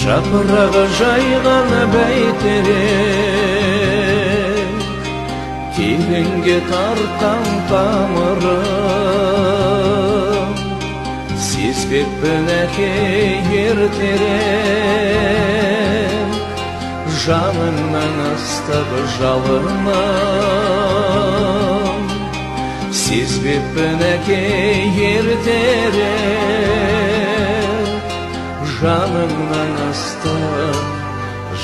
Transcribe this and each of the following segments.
Жапырағы жайған бәйтерек, тереңге тартқан тамырым, сезбеппін әке ертерек, жаныңнан ыстық жалыным, сезбеппін әке ертерек, жаныңнан ыстық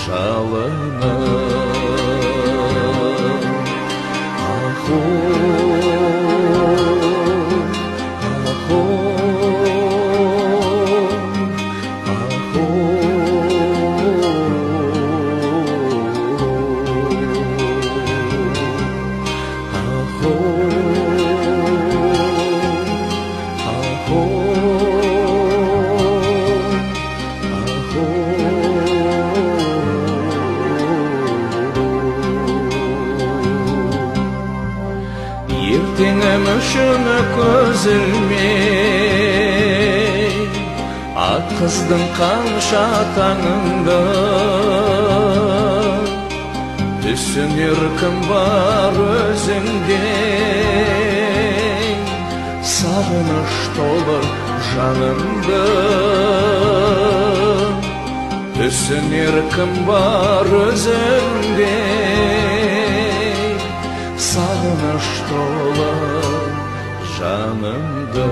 жалыным. Ертеңім үшін көзілмей, атқыздың қанша таңыңды, түсінер кім бар өзіңде, сағыныш толы жанымды, түсінер кім бар өзіңде, сағыныш толы жанымды.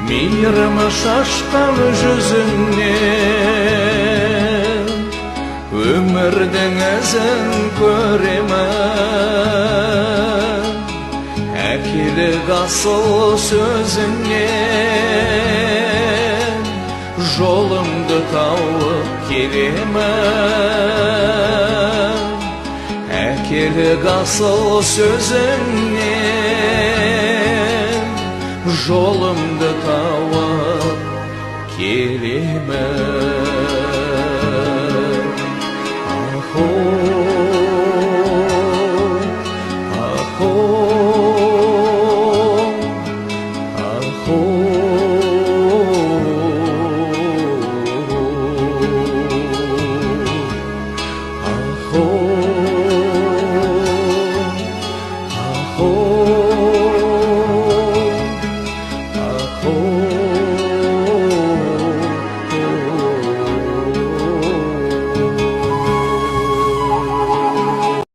Мейірімі шашқан жүзіңнен өмірдің ізін көремін, әкелік асыл сөзіңнен жолымды тауып келемін, әкелік асыл сөзіңнен жолымды тауып келемін.